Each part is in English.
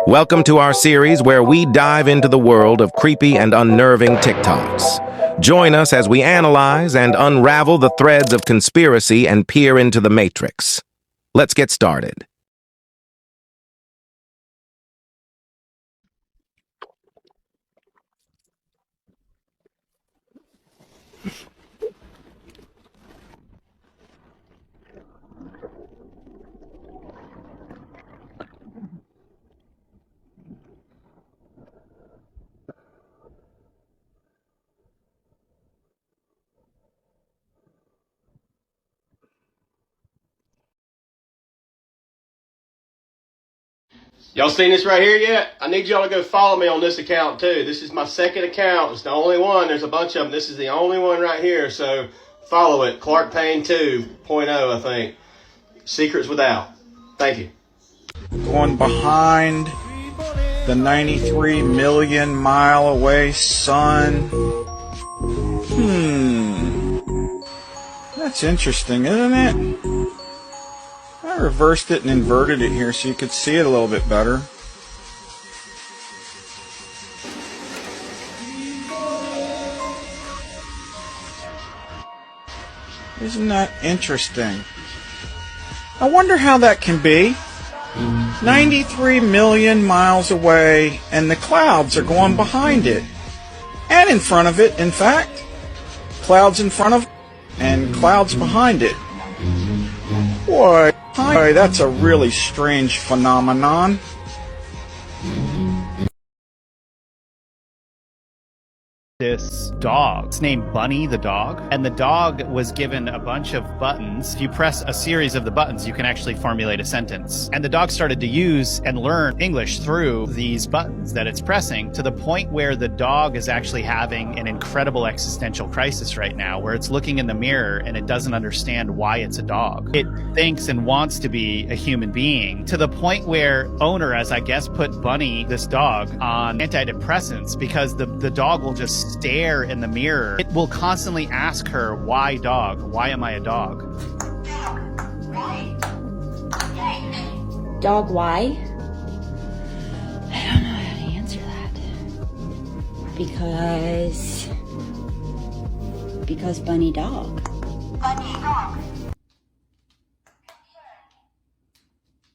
Welcome to our series where we dive into the world of creepy and unnerving TikToks. Join us as we analyze and unravel the threads of conspiracy and peer into the matrix. Let's get started. Y'all seen this right here yet? I need y'all to go follow me on this account too. This is my second account. It's the only one. There's a bunch of them. This is the only one right here. So follow it. Clark Payne 2.0, I think. Secrets Without. Thank you. Going behind the 93 million mile away sun. That's interesting, isn't it? I reversed it and inverted it here so you could see it a little bit better. Isn't that interesting? I wonder how that can be. 93 million miles away, and the clouds are going behind it. And in front of it, in fact. Clouds in front of it, and clouds behind it. Boy, that's a really strange phenomenon. This dog. It's named Bunny the dog, and the dog was given a bunch of buttons. If you press a series of the buttons, you can actually formulate a sentence. And the dog started to use and learn English through these buttons that it's pressing, to the point where the dog is actually having an incredible existential crisis right now, where it's looking in the mirror and it doesn't understand why it's a dog. It thinks and wants to be a human being, to the point where owner, as I guess, put Bunny, this dog, on antidepressants because the dog will just stare in the mirror. It will constantly ask her, why dog? Why am I a dog? Dog, why? I don't know how to answer that. Because Bunny dog. Bunny dog.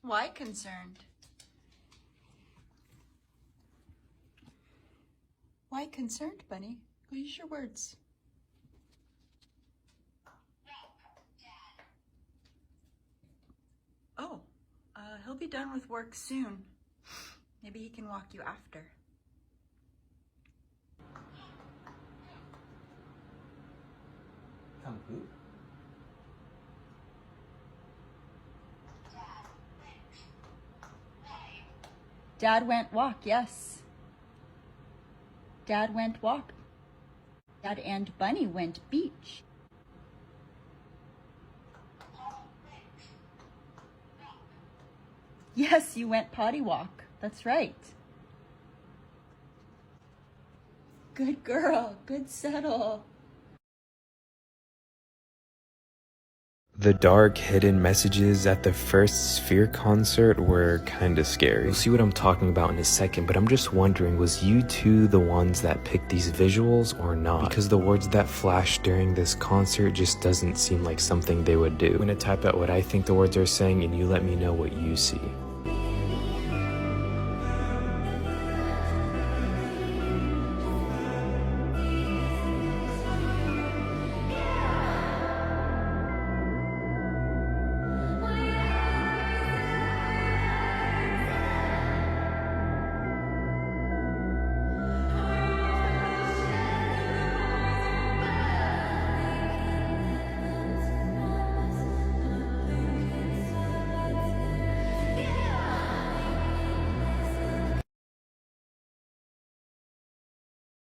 Why concerned? Why concerned, Bunny? Go use your words. Oh, he'll be done with work soon. Maybe he can walk you after. Dad went walk, yes. Dad went walk. Dad and Bunny went beach. Yes, you went potty walk. That's right. Good girl. Good settle. The dark hidden messages at the first Sphere concert were kinda scary. You'll see what I'm talking about in a second, but I'm just wondering, was U2 the ones that picked these visuals or not? Because the words that flashed during this concert just doesn't seem like something they would do. I'm gonna type out what I think the words are saying and you let me know what you see.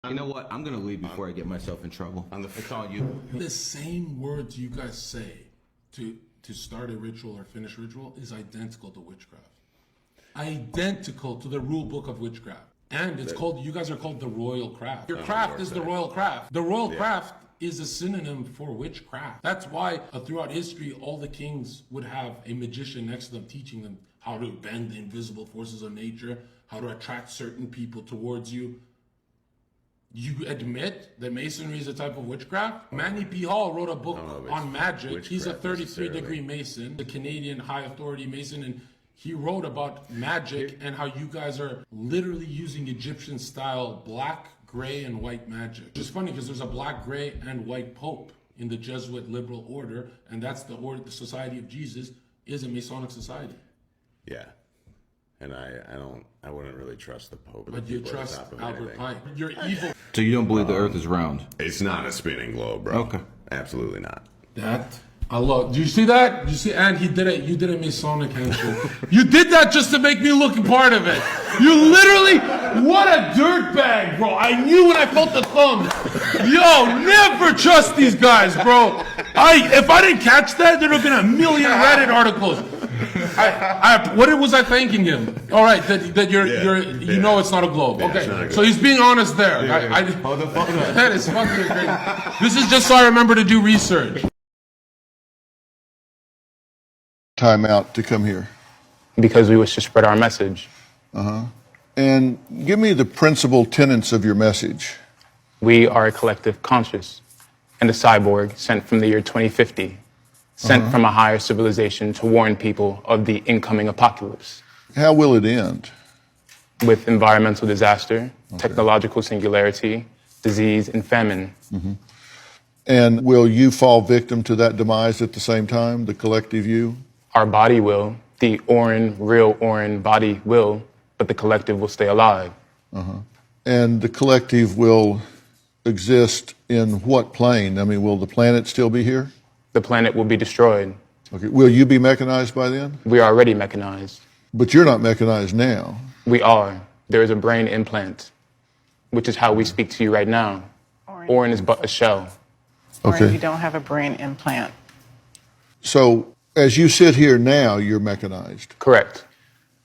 You know what? I'm gonna leave before I get myself in trouble. It's on you. The same words you guys say to start a ritual or finish a ritual is identical to witchcraft. Identical to the rule book of witchcraft. And it's called, you guys are called the royal craft. Your craft is the royal craft. The royal craft is a synonym for witchcraft. That's why throughout history, all the kings would have a magician next to them teaching them how to bend the invisible forces of nature, how to attract certain people towards you. You admit that masonry is a type of witchcraft? Manny P. Hall wrote a book on magic. He's a 33-degree Mason, the Canadian high authority Mason, and he wrote about magic and how you guys are literally using Egyptian-style black, gray, and white magic. Which is funny because there's a black, gray, and white pope in the Jesuit liberal order, and that's the order. The Society of Jesus is a Masonic society. Yeah. And I wouldn't really trust the Pope. But you trust Albert Pike. You're evil. So you don't believe the Earth is round? It's not a spinning globe, bro. Okay. Absolutely not. I love. Do you see that? Do you see? And he did it. You did a Masonic handshake. You did that just to make me look part of it. You literally. What a dirtbag, bro. I knew when I felt the thumb. Yo, never trust these guys, bro. If I didn't catch that, there'd have been a million Reddit articles. What was I thanking him? All right, that you know it's not a globe. Okay, so he's being honest there. That is fucking crazy. This is just so I remember to do research. Time out to come here. Because we wish to spread our message. And give me the principal tenets of your message. We are a collective conscious and a cyborg sent from the year 2050. Sent from a higher civilization to warn people of the incoming apocalypse. How will it end? With environmental disaster, technological singularity, disease, and famine. And will you fall victim to that demise at the same time, the collective you? Our body will, the real Orin body will, but the collective will stay alive. And the collective will exist in what plane? I mean, will the planet still be here? The planet will be destroyed. Okay. Will you be mechanized by then? We are already mechanized. But you're not mechanized now. We are. There is a brain implant, which is how we speak to you right now. Orin is but a shell. Okay. You don't have a brain implant. So as you sit here now, you're mechanized. Correct.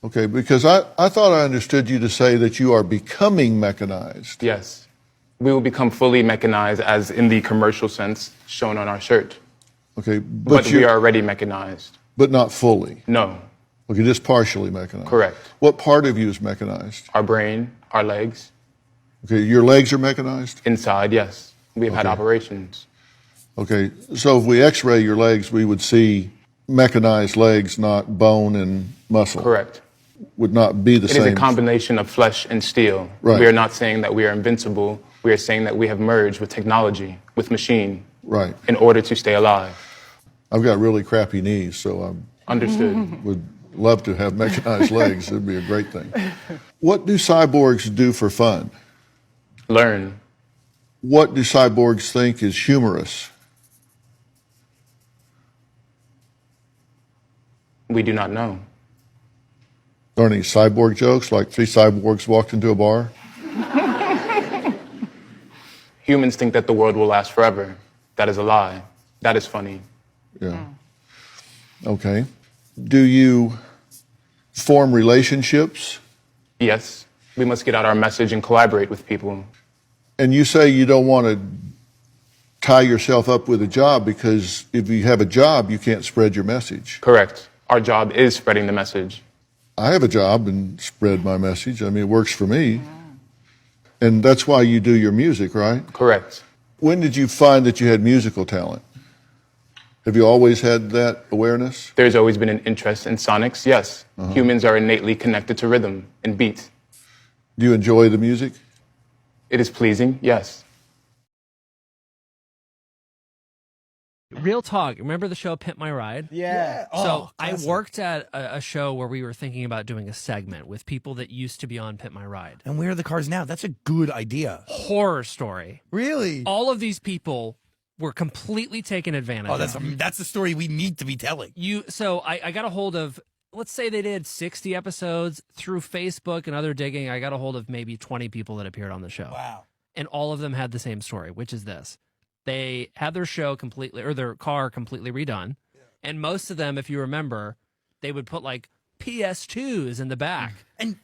Okay, because I thought I understood you to say that you are becoming mechanized. Yes. We will become fully mechanized as in the commercial sense shown on our shirt. Okay, but we are already mechanized. But not fully? No. Okay, just partially mechanized? Correct. What part of you is mechanized? Our brain, our legs. Okay, your legs are mechanized? Inside, yes. We've had operations. Okay, so if we x-ray your legs, we would see mechanized legs, not bone and muscle? Correct. Would not be the same? It is a combination of flesh and steel. Right. We are not saying that we are invincible. We are saying that we have merged with technology, with machine. Right. In order to stay alive. I've got really crappy knees, so I would love to have mechanized legs. It'd be a great thing. What do cyborgs do for fun? Learn. What do cyborgs think is humorous? We do not know. Are there any cyborg jokes, like 3 cyborgs walked into a bar? Humans think that the world will last forever. That is a lie. That is funny. Yeah. Okay. Do you form relationships? Yes. We must get out our message and collaborate with people. And you say you don't want to tie yourself up with a job because if you have a job, you can't spread your message. Correct. Our job is spreading the message. I have a job and spread my message. I mean, it works for me. And that's why you do your music, right? Correct. When did you find that you had musical talent? Have you always had that awareness? There's always been an interest in sonics, yes. Humans are innately connected to rhythm and beat. Do you enjoy the music? It is pleasing, yes. Real talk. Remember the show Pimp My Ride? Yeah. So I worked at a show where we were thinking about doing a segment with people that used to be on Pimp My Ride. And where are the cars now? That's a good idea. Horror story. Really? All of these people were completely taken advantage of. That's the story we need to be telling. So I got a hold of, let's say they did 60 episodes through Facebook and other digging. I got a hold of maybe 20 people that appeared on the show. Wow. And all of them had the same story, which is this. They had their show completely, or their car completely redone. Yeah. And most of them, if you remember, they would put like PS2s in the back and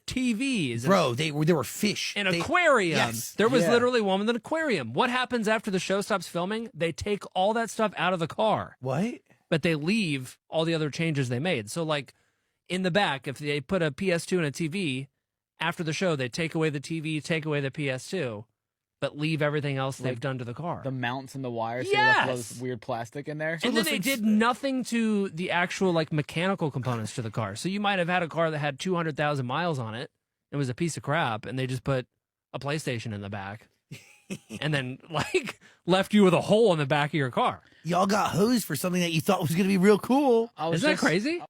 TVs. Bro, there were fish. An aquarium. Yes. There was literally one with an aquarium. What happens after the show stops filming? They take all that stuff out of the car. What? But they leave all the other changes they made. So like, in the back. If they put a PS2 and a TV, after the show, they take away the TV, take away the PS2, but leave everything else they've done to the car. The mounts and the wires, Yes! so they left those weird plastic in there. And then they did nothing to the actual like mechanical components to the car. So you might have had a car that had 200,000 miles on it. It was a piece of crap, and they just put a PlayStation in the back, and then like left you with a hole in the back of your car. Y'all got hosed for something that you thought was going to be real cool. Isn't that crazy?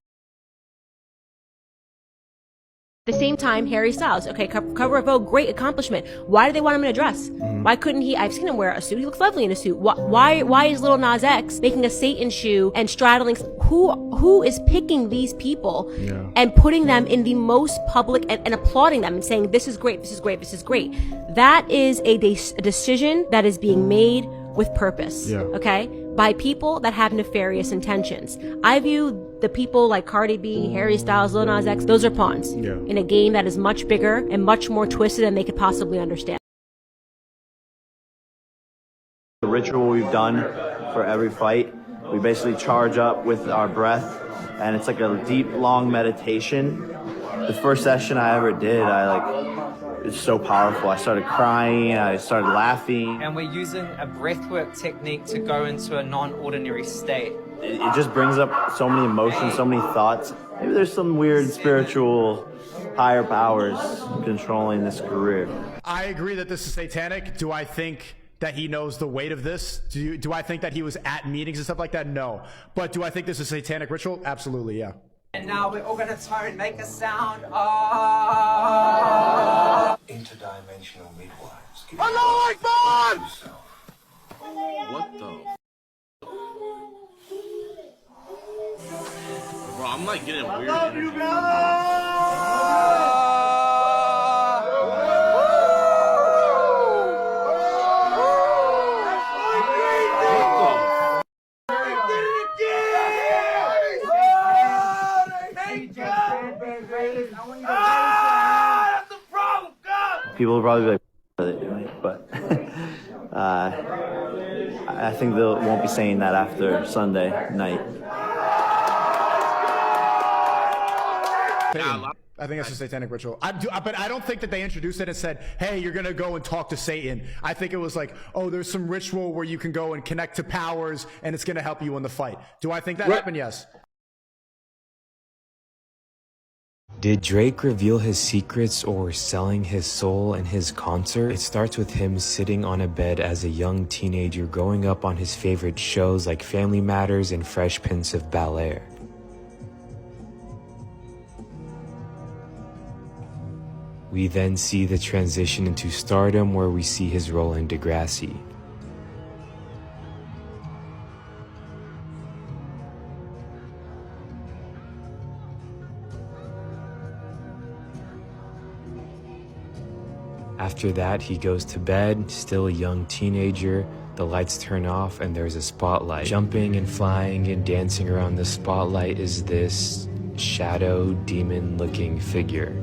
At the same time, Harry Styles, okay, cover of Vogue, great accomplishment. Why do they want him in a dress? Why couldn't he? I've seen him wear a suit. He looks lovely in a suit. Why is Lil Nas X making a Satan shoe and straddling? Who is picking these people and putting them in the most public and applauding them and saying, this is great, this is great, this is great? That is a decision that is being made with purpose, okay? By people that have nefarious intentions. I view the people like Cardi B, Harry Styles, Lil Nas X, those are pawns in a game that is much bigger and much more twisted than they could possibly understand. The ritual we've done for every fight, we basically charge up with our breath, and it's like a deep, long meditation. The first session I ever did, it's so powerful. I started crying, I started laughing. And we're using a breathwork technique to go into a non-ordinary state. It just brings up so many emotions, so many thoughts. Maybe there's some weird spiritual higher powers controlling this career. I agree that this is satanic. Do I think that he knows the weight of this? Do I think that he was at meetings and stuff like that? No. But do I think this is a satanic ritual? Absolutely, yeah. And now we're all gonna try and make a sound. Interdimensional midwives. Allahu Akbar! What the? Bro, I'm like getting weird. I love you, People will probably be like, what are they doing? But I think they won't be saying that after Sunday night. I think it's a satanic ritual. But I don't think that they introduced it and said, hey, you're going to go and talk to Satan. I think it was like, oh, there's some ritual where you can go and connect to powers and it's going to help you in the fight. Do I think that happened? Yes. Did Drake reveal his secrets or selling his soul in his concert? It starts with him sitting on a bed as a young teenager growing up on his favorite shows like Family Matters and Fresh Prince of Bel-Air. We then see the transition into stardom where we see his role in Degrassi. After that, he goes to bed, still a young teenager. The lights turn off and there's a spotlight. Jumping and flying and dancing around the spotlight is this shadow demon-looking figure.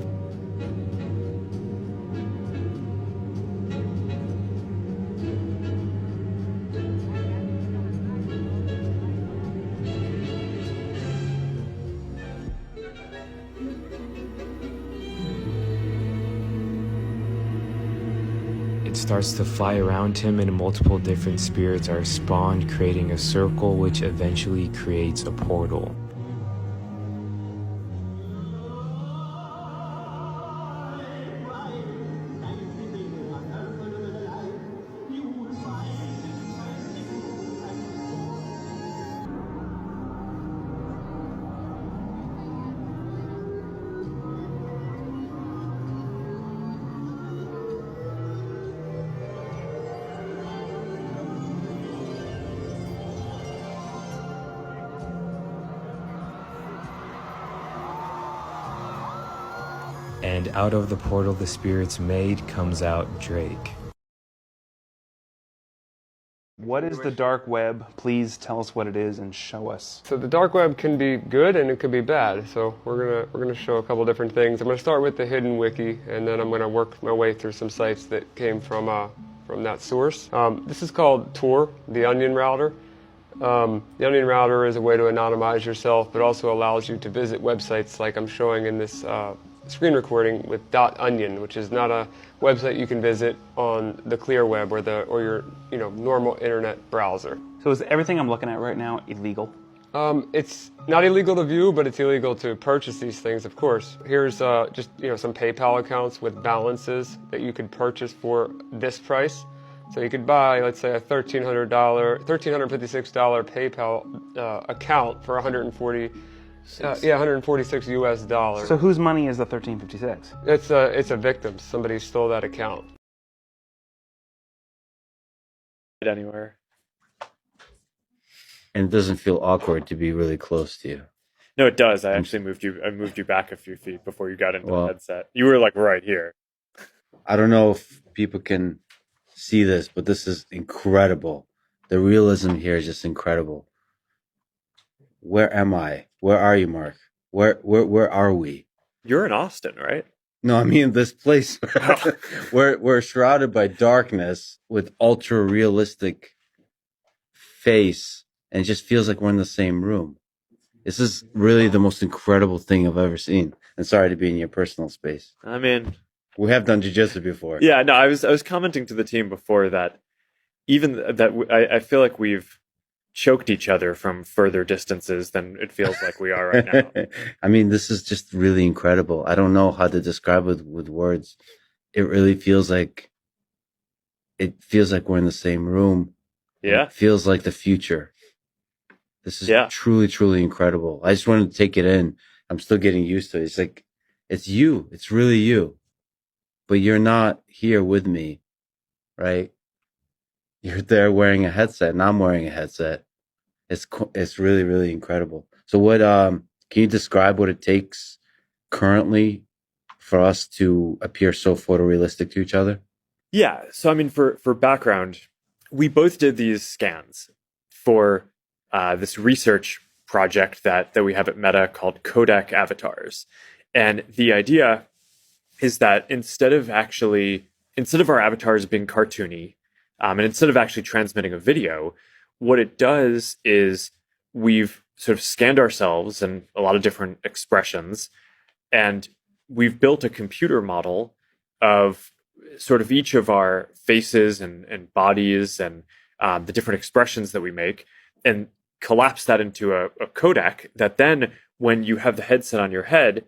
It starts to fly around him and multiple different spirits are spawned, creating a circle which eventually creates a portal. And out of the portal the spirits made comes out Drake. What is the dark web? Please tell us what it is and show us. So the dark web can be good and it could be bad. So we're gonna show a couple different things. I'm gonna start with the hidden wiki, and then I'm gonna work my way through some sites that came from that source. This is called Tor, the onion router. The Onion Router is a way to anonymize yourself, but also allows you to visit websites like I'm showing in this screen recording with .onion, which is not a website you can visit on the clear web or your normal internet browser. So is everything I'm looking at right now illegal? It's not illegal to view, but it's illegal to purchase these things, of course. Here's just some PayPal accounts with balances that you could purchase for this price. So you could buy, let's say, a $1,356 PayPal account for 146 US dollars. So whose money is the 1356? It's a victim. Somebody stole that account. Anywhere. And it doesn't feel awkward to be really close to you. No, it does. I actually moved you back a few feet before you got into the headset. You were like right here. I don't know if people can see this, but this is incredible. The realism here is just incredible. Where am I? Where are you, Mark? Where are we? You're in Austin, right? No, I mean this place. We're shrouded by darkness with ultra realistic face, and it just feels like we're in the same room. This is really the most incredible thing I've ever seen. And sorry to be in your personal space. I mean, we have done jiu-jitsu before. Yeah, no, I was commenting to the team before that even that I feel like we've choked each other from further distances than it feels like we are right now. I mean, this is just really incredible. I don't know how to describe it with words. It really feels like we're in the same room. Yeah. It feels like the future. This is truly, truly incredible. I just wanted to take it in. I'm still getting used to it. It's like, it's you. It's really you. But you're not here with me, right? You're there wearing a headset, and I'm wearing a headset. It's really, really incredible. So what, can you describe what it takes currently for us to appear so photorealistic to each other? Yeah. So, I mean, for background, we both did these scans for this research project that we have at Meta called Codec Avatars. And the idea is that instead of our avatars being cartoony, and instead of actually transmitting a video, what it does is we've sort of scanned ourselves and a lot of different expressions, and we've built a computer model of sort of each of our faces and bodies and the different expressions that we make, and collapse that into a codec that then, when you have the headset on your head,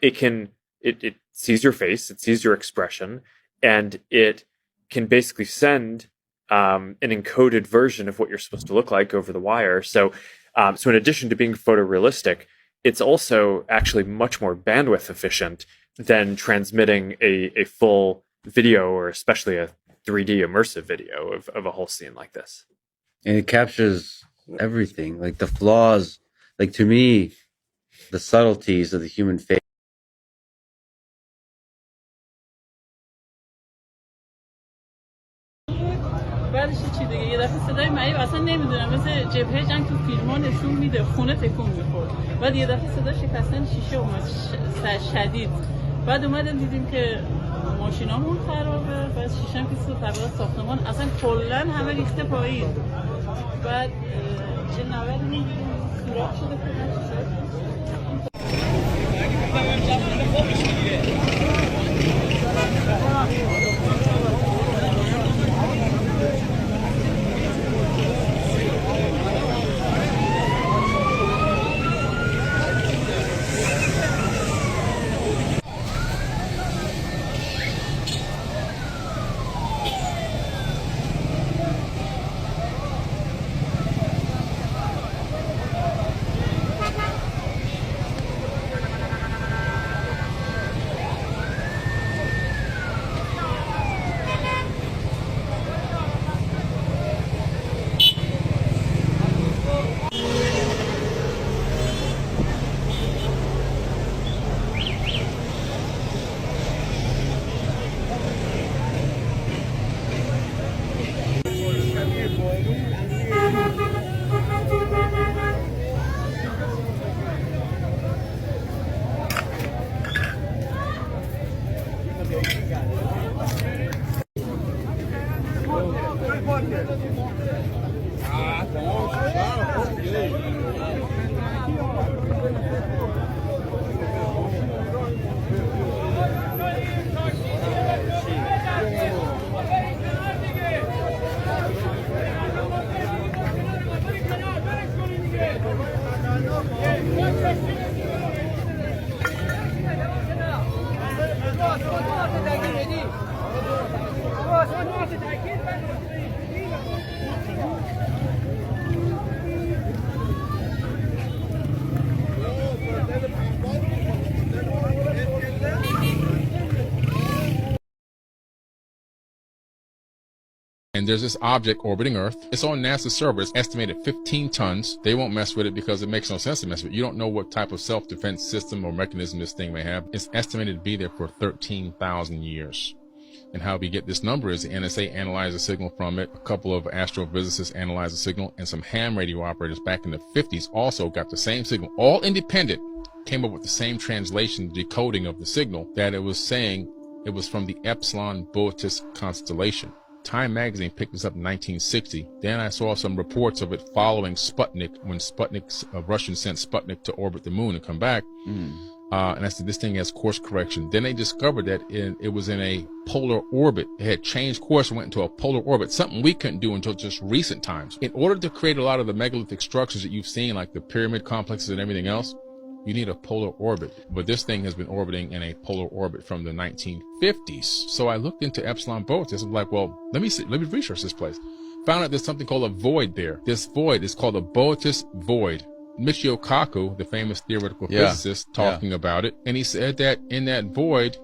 it sees your face, it sees your expression, and it can basically send an encoded version of what you're supposed to look like over the wire. So in addition to being photorealistic, it's also actually much more bandwidth efficient than transmitting a full video, or especially a 3D immersive video of a whole scene like this. And it captures everything, like the flaws, like to me, the subtleties of the human face. بعدش چی دیگه یه دفعه صدای معیب اصلا نمیدونم مثل جبهه جنگ تو فیلم‌ها نشون میده خونه تکون می‌خورد بعد یه دفعه صدا شکستن شیشه اومد شدید بعد اومدن دیدیم که ماشینامون خرابه بعد شیشه هم که طبقه ساختمان اصلا کلا همه ریخته پایین بعد چه نوردی می‌بینیم سوراخ شده کلا شده there's this object orbiting Earth. It's on NASA's server. It's estimated 15 tons. They won't mess with it because it makes no sense to mess with it. You don't know what type of self-defense system or mechanism this thing may have. It's estimated to be there for 13,000 years. And how we get this number is the NSA analyzed the signal from it. A couple of astrophysicists analyzed the signal, and some ham radio operators back in the 50s also got the same signal, all independent, came up with the same translation, decoding of the signal, that it was saying it was from the Epsilon Boötis constellation. Time magazine picked this up in 1960. Then I saw some reports of it following Sputnik, when Russians sent Sputnik to orbit the moon and come back. And I said, this thing has course correction. Then they discovered that it was in a polar orbit. It had changed course and went into a polar orbit, something we couldn't do until just recent times. In order to create a lot of the megalithic structures that you've seen, like the pyramid complexes and everything else, you need a polar orbit. But this thing has been orbiting in a polar orbit from the 1950s. So I looked into Epsilon Boötis. I'm like, well, let me research this place. Found out there's something called a void there. This void is called a Boötis void. Michio Kaku, the famous theoretical physicist, talking about it. And he said that in that void,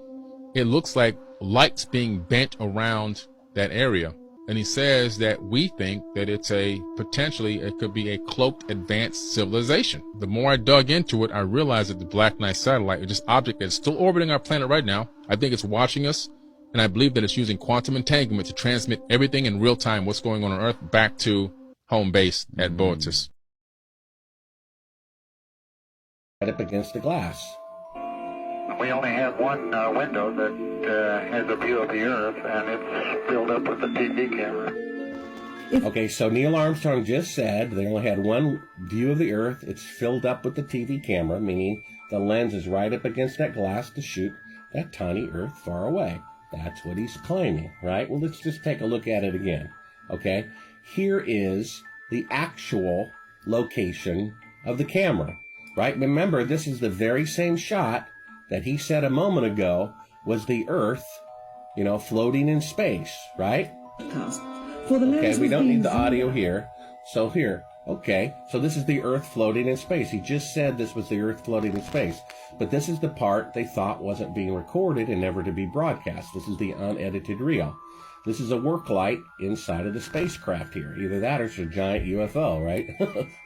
it looks like light's being bent around that area. And he says that we think that it's potentially it could be a cloaked advanced civilization. The more I dug into it, I realized that the Black Knight satellite is this object that's still orbiting our planet right now. I think it's watching us. And I believe that it's using quantum entanglement to transmit everything in real time, what's going on Earth, back to home base at Boötis. Up against the glass. We only have one window that has a view of the Earth, and it's filled up with a TV camera. Okay, so Neil Armstrong just said they only had one view of the Earth. It's filled up with the TV camera, meaning the lens is right up against that glass to shoot that tiny Earth far away. That's what he's claiming, right? Well, let's just take a look at it again, okay? Here is the actual location of the camera. Right? Remember, this is the very same shot that he said a moment ago was the Earth, floating in space, right? Okay, we don't need the audio here. So here, okay, so this is the Earth floating in space. He just said this was the Earth floating in space. But this is the part they thought wasn't being recorded and never to be broadcast. This is the unedited reel. This is a work light inside of the spacecraft here. Either that or it's a giant UFO, right?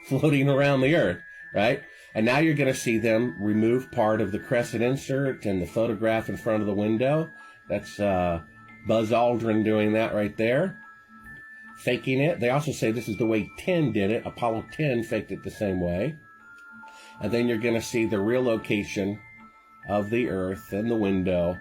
Floating around the Earth, right? And now you're going to see them remove part of the crescent insert and the photograph in front of the window. That's Buzz Aldrin doing that right there, faking it. They also say this is the way 10 did it. Apollo 10 faked it the same way. And then you're going to see the real location of the Earth and the window.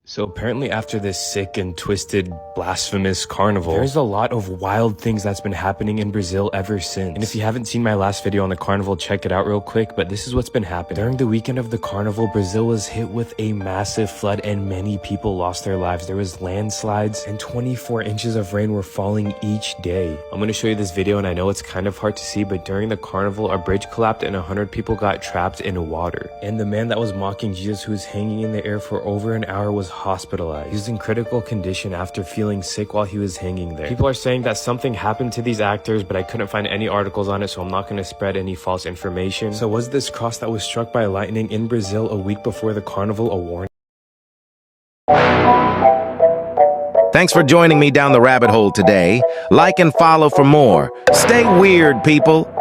So apparently after this sick and twisted, blasphemous carnival, there's a lot of wild things that's been happening in Brazil ever since. And if you haven't seen my last video on the carnival, check it out real quick, but this is what's been happening. During the weekend of the carnival, Brazil was hit with a massive flood and many people lost their lives. There was landslides and 24 inches of rain were falling each day. I'm going to show you this video and I know it's kind of hard to see, but during the carnival, a bridge collapsed and 100 people got trapped in water. And the man that was mocking Jesus, who was hanging in the air for over an hour, was hospitalized. He was in critical condition after feeling sick while he was hanging there. People are saying that something happened to these actors, but I couldn't find any articles on it, so I'm not going to spread any false information. So was this cross that was struck by lightning in Brazil a week before the carnival a warning? Thanks for joining me down the rabbit hole today. Like and follow for more. Stay weird, people.